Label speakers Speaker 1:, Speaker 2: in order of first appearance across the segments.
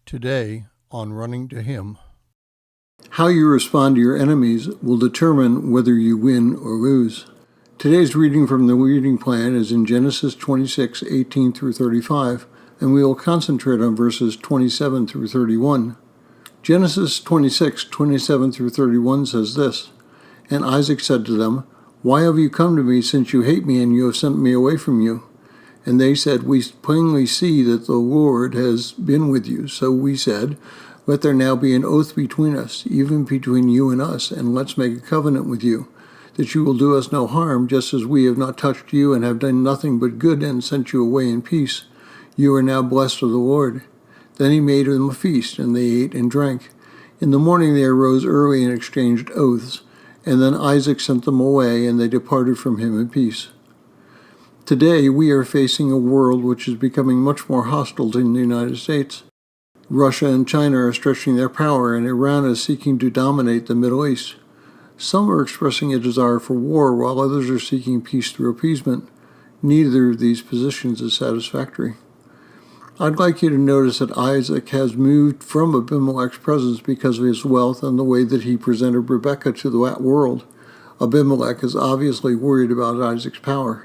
Speaker 1: Today on Running to Him.
Speaker 2: How you respond to your enemies will determine whether you win or lose. Today's reading from the reading plan is in Genesis 26:18 through 35, and we will concentrate on verses 27 through 31. Genesis 26:27 through 31 says this, "And Isaac said to them, 'Why have you come to me, since you hate me and you have sent me away from you?' And they said, 'We plainly see that the Lord has been with you.' So we said, 'Let there now be an oath between us, even between you and us, and let's make a covenant with you, that you will do us no harm, just as we have not touched you and have done nothing but good and sent you away in peace. You are now blessed of the Lord.' Then he made them a feast, and they ate and drank. In the morning they arose early and exchanged oaths, and then Isaac sent them away, and they departed from him in peace." Today, we are facing a world which is becoming much more hostile to the United States. Russia and China are stretching their power, and Iran is seeking to dominate the Middle East. Some are expressing a desire for war, while others are seeking peace through appeasement. Neither of these positions is satisfactory. I'd like you to notice that Isaac has moved from Abimelech's presence because of his wealth and the way that he presented Rebekah to the world. Abimelech is obviously worried about Isaac's power.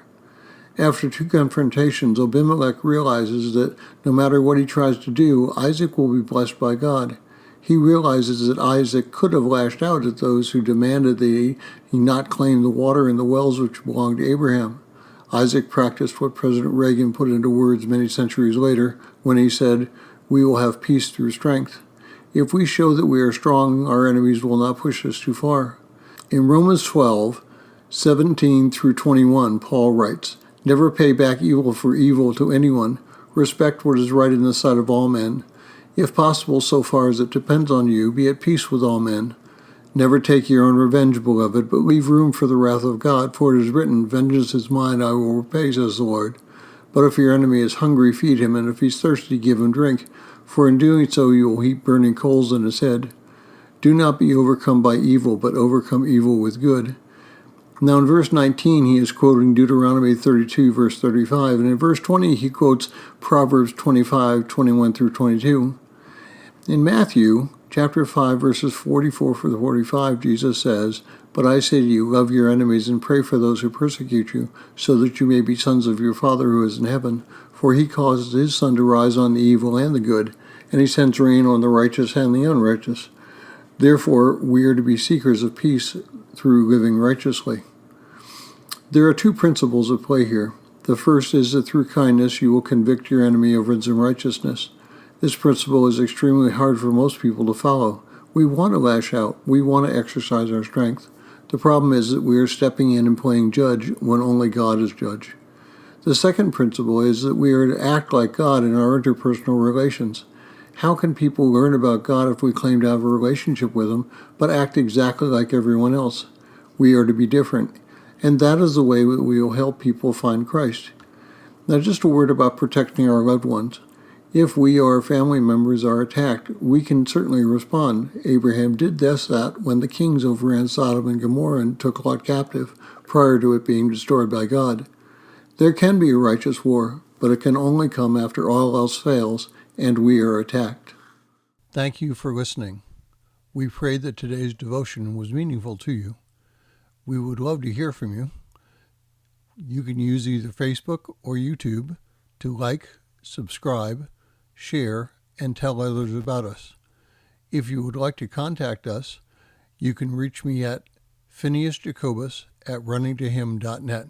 Speaker 2: After two confrontations, Abimelech realizes that no matter what he tries to do, Isaac will be blessed by God. He realizes that Isaac could have lashed out at those who demanded that he not claim the water in the wells which belonged to Abraham. Isaac practiced what President Reagan put into words many centuries later when he said, "We will have peace through strength." If we show that we are strong, our enemies will not push us too far. In Romans 12:17 through 21, Paul writes, "Never pay back evil for evil to anyone. Respect what is right in the sight of all men. If possible, so far as it depends on you, be at peace with all men. Never take your own revenge, beloved, but leave room for the wrath of God, for it is written, 'Vengeance is mine, I will repay,' says the Lord. But if your enemy is hungry, feed him, and if he's thirsty, give him drink, for in doing so you will heap burning coals on his head. Do not be overcome by evil, but overcome evil with good." Now in verse 19, he is quoting Deuteronomy 32, verse 35, and in verse 20, he quotes Proverbs 25, 21 through 22. In Matthew, chapter 5, verses 44 through 45, Jesus says, "But I say to you, love your enemies and pray for those who persecute you, so that you may be sons of your Father who is in heaven. For he causes his sun to rise on the evil and the good, and he sends rain on the righteous and the unrighteous. Therefore, we are to be seekers of peace through living righteously." There are two principles at play here. The first is that through kindness you will convict your enemy of his unrighteousness. This principle is extremely hard for most people to follow. We want to lash out. We want to exercise our strength. The problem is that we are stepping in and playing judge when only God is judge. The second principle is that we are to act like God in our interpersonal relations. How can people learn about God if we claim to have a relationship with him, but act exactly like everyone else? We are to be different. And that is the way that we will help people find Christ. Now, just a word about protecting our loved ones. If we or our family members are attacked, we can certainly respond. Abraham did that when the kings overran Sodom and Gomorrah and took Lot captive, prior to it being destroyed by God. There can be a righteous war, but it can only come after all else fails and we are attacked.
Speaker 1: Thank you for listening. We pray that today's devotion was meaningful to you. We would love to hear from you. You can use either Facebook or YouTube to like, subscribe, share, and tell others about us. If you would like to contact us, you can reach me at phineasjacobus@runningtohim.net.